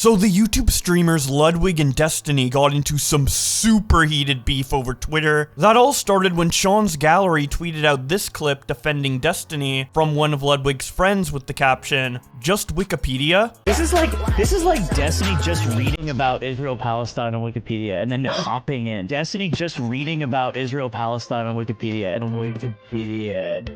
So the YouTube streamers Ludwig and Destiny got into some super heated beef over Twitter. That all started when Sean's Gallery tweeted out this clip defending Destiny from one of Ludwig's friends with the caption, "Just Wikipedia?" This is like Destiny just reading about Israel-Palestine on Wikipedia and then hopping in. Destiny just reading about Israel-Palestine on Wikipedia and Wikipedia.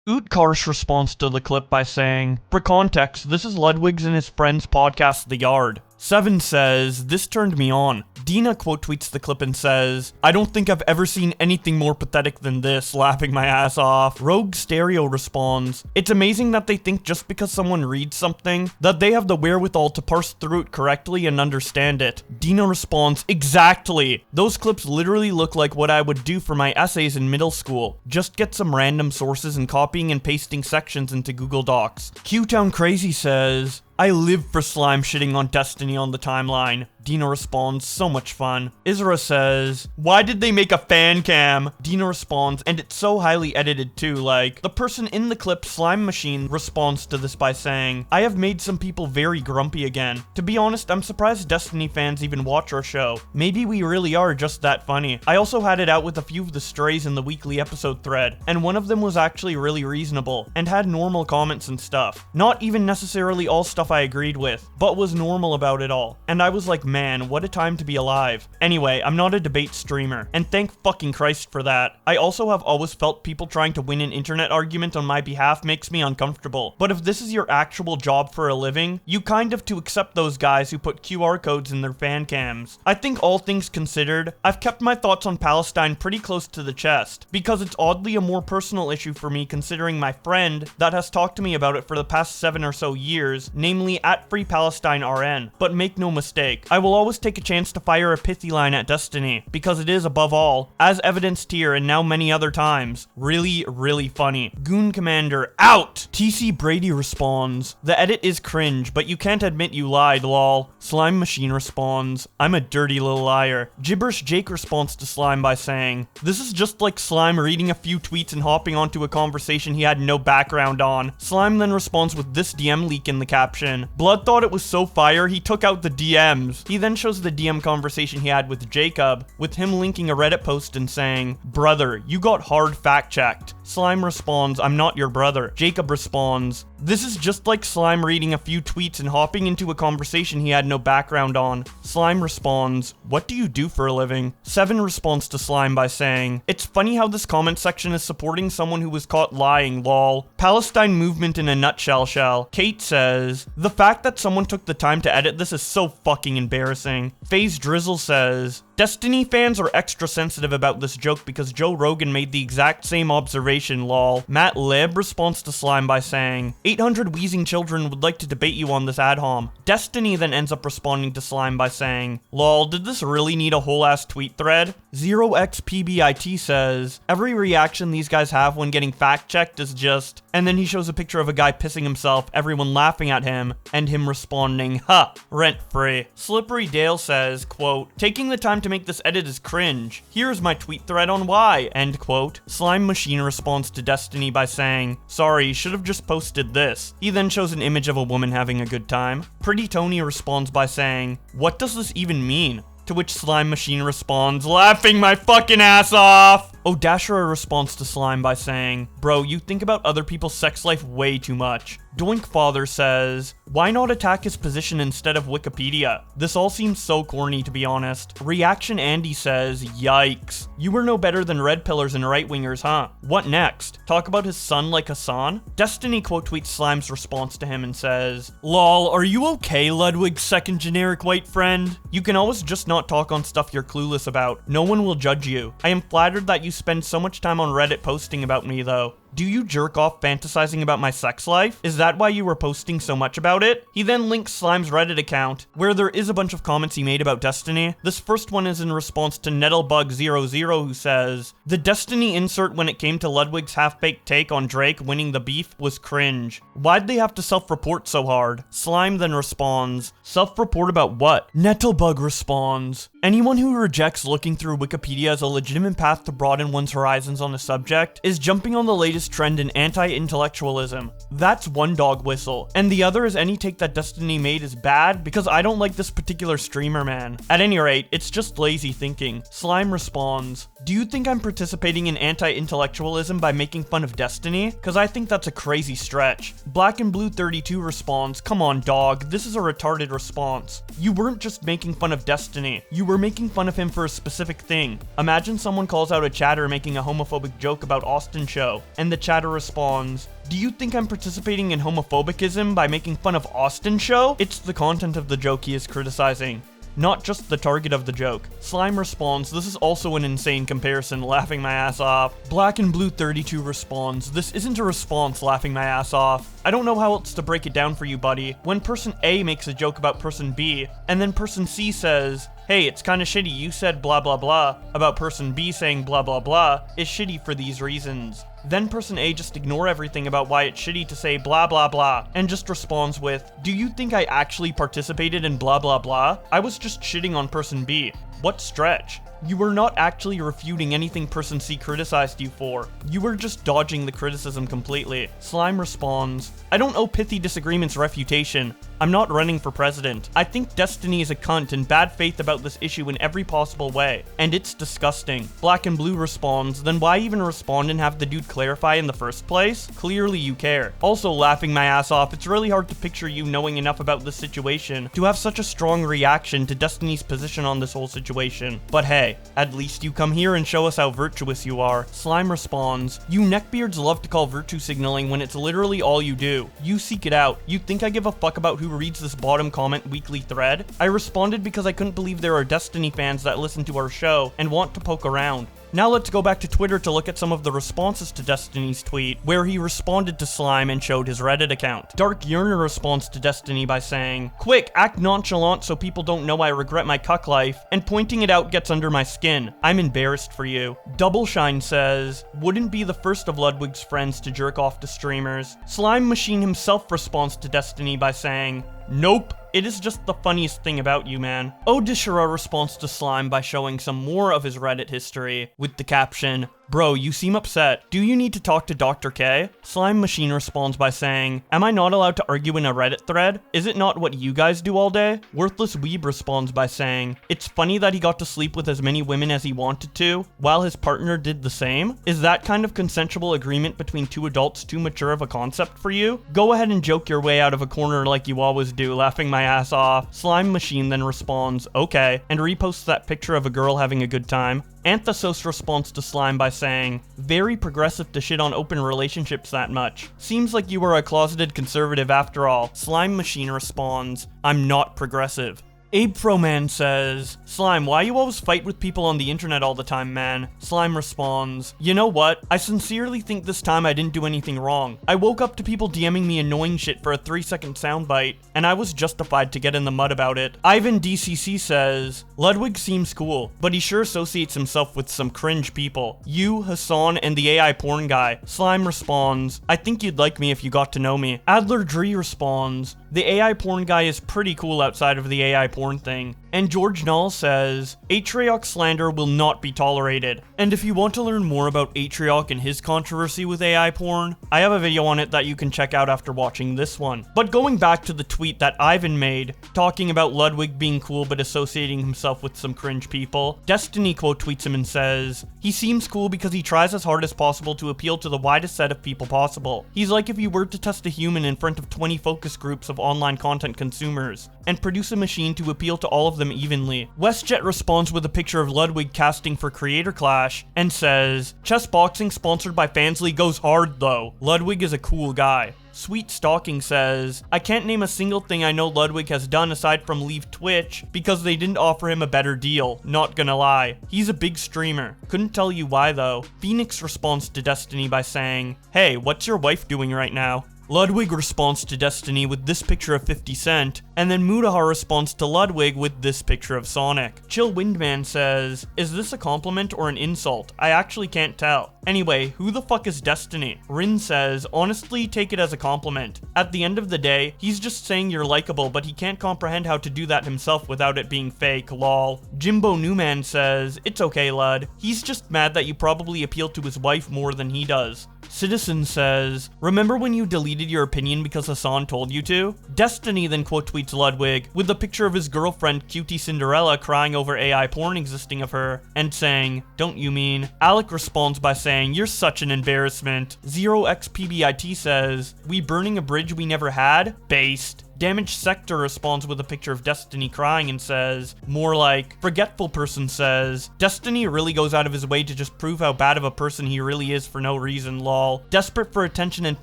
Utkarsh responds to the clip by saying, "For context, this is Ludwig's and his friend's podcast, The Yard." Seven says, "This turned me on." Dina quote tweets the clip and says, "I don't think I've ever seen anything more pathetic than this, laughing my ass off." Rogue Stereo responds, "It's amazing that they think just because someone reads something, that they have the wherewithal to parse through it correctly and understand it." Dina responds, "Exactly! Those clips literally look like what I would do for my essays in middle school. Just get some random sources and copying and pasting sections into Google Docs." Q-Town Crazy says, "I live for slime shitting on Destiny on the timeline." Dina responds, "So much fun." Isra says, "Why did they make a fan cam?" Dina responds, "And it's so highly edited too, like." The person in the clip, Slime Machine, responds to this by saying, "I have made some people very grumpy again. To be honest, I'm surprised Destiny fans even watch our show. Maybe we really are just that funny." I also had it out with a few of the strays in the weekly episode thread, and one of them was actually really reasonable, and had normal comments and stuff. Not even necessarily all stuff I agreed with, but was normal about it all. And I was like, man, what a time to be alive. Anyway, I'm not a debate streamer, and thank fucking Christ for that. I also have always felt people trying to win an internet argument on my behalf makes me uncomfortable. But if this is your actual job for a living, you kind of to accept those guys who put QR codes in their fan cams. I think all things considered, I've kept my thoughts on Palestine pretty close to the chest, because it's oddly a more personal issue for me considering my friend that has talked to me about it for the past 7 or so years, namely at Free Palestine RN. But make no mistake, I will always take a chance to fire a pithy line at Destiny, because it is above all, as evidenced here and now many other times, really, really funny. Goon Commander, out! TC Brady responds, "The edit is cringe, but you can't admit you lied, lol." Slime Machine responds, "I'm a dirty little liar." Gibberish Jake responds to Slime by saying, "This is just like Slime reading a few tweets and hopping onto a conversation he had no background on." Slime then responds with this DM leak in the caption, "Blood thought it was so fire, he took out the DMs." He then shows the DM conversation he had with Jacob, with him linking a Reddit post and saying, "Brother, you got hard fact-checked." Slime responds, "I'm not your brother." Jacob responds, "This is just like Slime reading a few tweets and hopping into a conversation he had no background on." Slime responds, "What do you do for a living?" Seven responds to Slime by saying, "It's funny how this comment section is supporting someone who was caught lying, lol. Palestine movement in a nutshell shell." Kate says, "The fact that someone took the time to edit this is so fucking embarrassing." FaZe Drizzle says, "Destiny fans are extra sensitive about this joke because Joe Rogan made the exact same observation, lol." Matt Lib responds to Slime by saying, 800 wheezing children would like to debate you on this ad hom." Destiny then ends up responding to Slime by saying, "Lol, did this really need a whole ass tweet thread?" 0xPBIT says, "Every reaction these guys have when getting fact checked is just," and then he shows a picture of a guy pissing himself, everyone laughing at him, and him responding, "Ha, rent free." Slippery Dale says, quote, "Taking the time to make this edit is cringe. Here's my tweet thread on why," end quote. Slime Machine responds to Destiny by saying, "Sorry, should have just posted this." He then shows an image of a woman having a good time. Pretty Tony responds by saying, "What does this even mean?" To which Slime Machine responds, "Laughing my fucking ass off!" Odashira responds to Slime by saying, "Bro, you think about other people's sex life way too much." Doinkfather says, why not attack his position instead of Wikipedia? This all seems so corny, to be honest. Reaction Andy says, yikes. You were no better than red pillars and right-wingers, huh? What next? Talk about his son like Hassan? Destiny quote tweets Slime's response to him and says, lol, are you okay, Ludwig's second generic white friend? You can always just not talk on stuff you're clueless about. No one will judge you. I am flattered that you spend so much time on Reddit posting about me, though. Do you jerk off fantasizing about my sex life? Is that why you were posting so much about it? He then links Slime's Reddit account, where there is a bunch of comments he made about Destiny. This first one is in response to Nettlebug00, who says, the Destiny insert when it came to Ludwig's half-baked take on Drake winning the beef was cringe. Why'd they have to self-report so hard? Slime then responds, self-report about what? Nettlebug responds, anyone who rejects looking through Wikipedia as a legitimate path to broaden one's horizons on a subject is jumping on the latest trend in anti-intellectualism. That's one dog whistle, and the other is any take that Destiny made is bad because I don't like this particular streamer, man. At any rate, it's just lazy thinking. Slime responds, do you think I'm participating in anti-intellectualism by making fun of Destiny? Cause I think that's a crazy stretch. Black and Blue 32 responds, come on dog, this is a retarded response. You weren't just making fun of Destiny, you were making fun of him for a specific thing. Imagine someone calls out a chatter making a homophobic joke about Austin Show, and the chatter responds, do you think I'm participating in homophobicism by making fun of Austin Show? It's the content of the joke he is criticizing, not just the target of the joke. Slime responds, this is also an insane comparison, laughing my ass off. Black and Blue 32 responds, this isn't a response, laughing my ass off. I don't know how else to break it down for you, buddy. When person A makes a joke about person B, and then person C says, hey, it's kinda shitty you said blah blah blah about person B saying blah blah blah is shitty for these reasons. Then person A just ignore everything about why it's shitty to say blah blah blah and just responds with, do you think I actually participated in blah blah blah? I was just shitting on person B. What stretch? You were not actually refuting anything person C criticized you for. You were just dodging the criticism completely. Slime responds, I don't owe pithy disagreements refutation. I'm not running for president. I think Destiny is a cunt and bad faith about this issue in every possible way, and it's disgusting. Black and Blue responds, then why even respond and have the dude clarify in the first place? Clearly you care. Also laughing my ass off, it's really hard to picture you knowing enough about this situation to have such a strong reaction to Destiny's position on this whole situation. But hey, at least you come here and show us how virtuous you are. Slime responds, you neckbeards love to call virtue signaling when it's literally all you do. You seek it out. You think I give a fuck about who reads this bottom comment weekly thread? I responded because I couldn't believe there are Destiny fans that listen to our show and want to poke around. Now let's go back to Twitter to look at some of the responses to Destiny's tweet, where he responded to Slime and showed his Reddit account. Dark Yearner responds to Destiny by saying, quick, act nonchalant so people don't know I regret my cuck life, and pointing it out gets under my skin. I'm embarrassed for you. Doubleshine says, wouldn't be the first of Ludwig's friends to jerk off to streamers. Slime Machine himself responds to Destiny by saying, nope. It is just the funniest thing about you, man. Odishira responds to Slime by showing some more of his Reddit history, with the caption, bro, you seem upset. Do you need to talk to Dr. K? Slime Machine responds by saying, am I not allowed to argue in a Reddit thread? Is it not what you guys do all day? Worthless Weeb responds by saying, it's funny that he got to sleep with as many women as he wanted to, while his partner did the same? Is that kind of consensual agreement between two adults too mature of a concept for you? Go ahead and joke your way out of a corner like you always do, laughing my ass off. Slime Machine then responds, okay, and reposts that picture of a girl having a good time. Anthosos responds to Slime by saying, very progressive to shit on open relationships that much. Seems like you are a closeted conservative after all. Slime Machine responds, I'm not progressive. Abe Froman says, Slime, why you always fight with people on the internet all the time, man? Slime responds, you know what? I sincerely think this time I didn't do anything wrong. I woke up to people DMing me annoying shit for a 3-second soundbite, and I was justified to get in the mud about it. Ivan DCC says, Ludwig seems cool, but he sure associates himself with some cringe people. You, Hassan, and the AI porn guy. Slime responds, I think you'd like me if you got to know me. Adler Dree responds, the AI porn guy is pretty cool outside of the AI porn thing. And George Null says, Atrioc slander will not be tolerated. And if you want to learn more about Atrioc and his controversy with AI porn, I have a video on it that you can check out after watching this one. But going back to the tweet that Ivan made, talking about Ludwig being cool but associating himself with some cringe people, Destiny quote tweets him and says, he seems cool because he tries as hard as possible to appeal to the widest set of people possible. He's like if you were to test a human in front of 20 focus groups of online content consumers, and produce a machine to appeal to all of them evenly. WestJet responds with a picture of Ludwig casting for Creator Clash, and says, chess boxing sponsored by Fansly goes hard though. Ludwig is a cool guy. Sweet Stalking says, I can't name a single thing I know Ludwig has done aside from leave Twitch because they didn't offer him a better deal, not gonna lie. He's a big streamer. Couldn't tell you why though. Phoenix responds to Destiny by saying, hey, what's your wife doing right now? Ludwig responds to Destiny with this picture of 50 Cent, and then Mudahar responds to Ludwig with this picture of Sonic. Chill Windman says, is this a compliment or an insult? I actually can't tell. Anyway, who the fuck is Destiny? Rin says, honestly, take it as a compliment. At the end of the day, he's just saying you're likable, but he can't comprehend how to do that himself without it being fake, lol. Jimbo Newman says, it's okay, Lud. He's just mad that you probably appeal to his wife more than he does. Citizen says, remember when you deleted your opinion because Hassan told you to? Destiny then quote tweets Ludwig with a picture of his girlfriend Cutie Cinderella crying over AI porn existing of her, and saying, don't you mean? Alec responds by saying, you're such an embarrassment. 0xPBIT says, we burning a bridge we never had? Based. Damaged Sector responds with a picture of Destiny crying and says, more like, Forgetful Person says, Destiny really goes out of his way to just prove how bad of a person he really is for no reason, lol. Desperate for attention and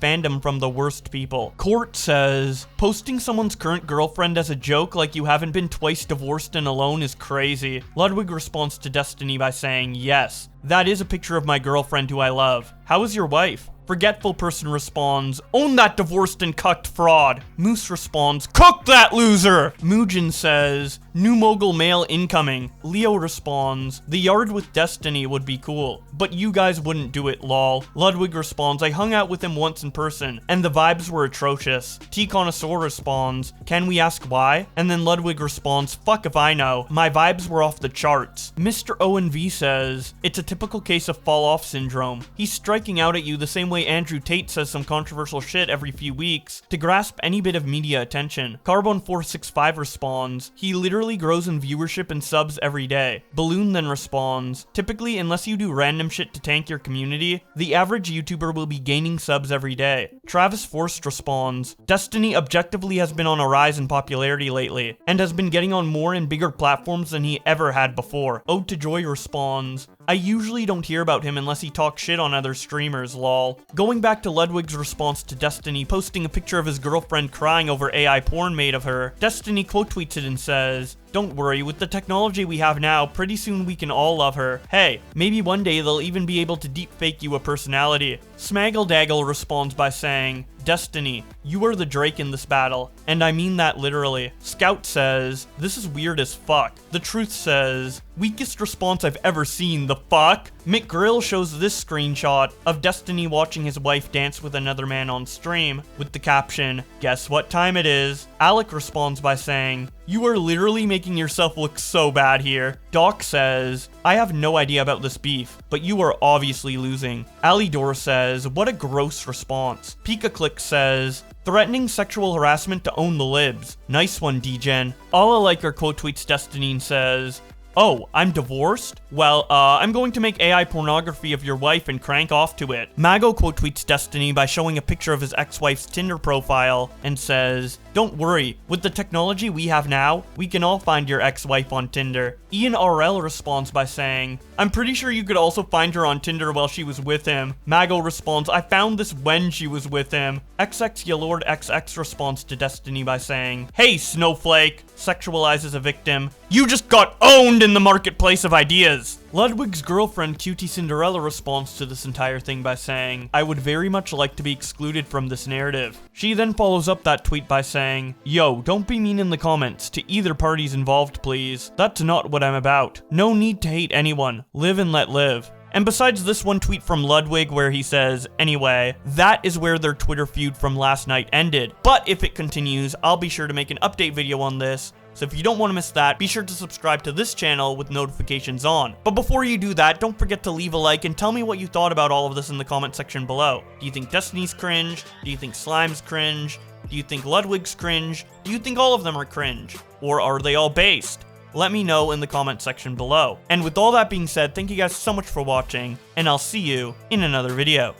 fandom from the worst people. Court says, posting someone's current girlfriend as a joke like you haven't been twice divorced and alone is crazy. Ludwig responds to Destiny by saying, yes, that is a picture of my girlfriend who I love. How is your wife? Forgetful Person responds, own that divorced and cucked fraud. Moose responds, cook that loser! Muujin says, new mogul male incoming. Leo responds, the yard with Destiny would be cool, but you guys wouldn't do it, lol. Ludwig responds, I hung out with him once in person, and the vibes were atrocious. T-Connoisseur responds, can we ask why? And then Ludwig responds, fuck if I know, my vibes were off the charts. Mr. Owen V says, it's a typical case of fall off syndrome. He's striking out at you the same way Andrew Tate says some controversial shit every few weeks to grasp any bit of media attention. Carbon465 responds, he literally grows in viewership and subs every day. Balloon then responds, typically unless you do random shit to tank your community, the average YouTuber will be gaining subs every day. Travis Forst responds, Destiny objectively has been on a rise in popularity lately, and has been getting on more and bigger platforms than he ever had before. Ode to Joy responds, I usually don't hear about him unless he talks shit on other streamers, lol. Going back to Ludwig's response to Destiny posting a picture of his girlfriend crying over AI porn made of her, Destiny quote tweets it and says, don't worry, with the technology we have now, pretty soon we can all love her. Hey, maybe one day they'll even be able to deepfake you a personality. Smaggledaggle responds by saying, Destiny, you are the Drake in this battle, and I mean that literally. Scout says, this is weird as fuck. The Truth says, weakest response I've ever seen, the fuck? Mick Grill shows this screenshot of Destiny watching his wife dance with another man on stream, with the caption, guess what time it is? Alec responds by saying, you are literally making yourself look so bad here. Doc says, I have no idea about this beef, but you are obviously losing. Alidor says, what a gross response. PikaClick says, threatening sexual harassment to own the libs. Nice one, DGen. Alaliker quote tweets Destiny and says, oh, I'm divorced? Well, I'm going to make AI pornography of your wife and crank off to it. Mago quote tweets Destiny by showing a picture of his ex-wife's Tinder profile and says, don't worry, with the technology we have now, we can all find your ex-wife on Tinder. Ian RL responds by saying, I'm pretty sure you could also find her on Tinder while she was with him. Mago responds, I found this when she was with him. XX Yalord XX responds to Destiny by saying, hey, Snowflake, sexualizes a victim. You just got owned in the marketplace of ideas. Ludwig's girlfriend Cutie Cinderella responds to this entire thing by saying, I would very much like to be excluded from this narrative. She then follows up that tweet by saying, yo, don't be mean in the comments to either parties involved, please. That's not what I'm about. No need to hate anyone. Live and let live. And besides this one tweet from Ludwig where he says, anyway, that is where their Twitter feud from last night ended. But if it continues, I'll be sure to make an update video on this So if you don't want to miss that, be sure to subscribe to this channel with notifications on. But before you do that, don't forget to leave a like and tell me what you thought about all of this in the comment section below. Do you think Destiny's cringe? Do you think Slime's cringe? Do you think Ludwig's cringe? Do you think all of them are cringe? Or are they all based? Let me know in the comment section below. And with all that being said, thank you guys so much for watching, and I'll see you in another video.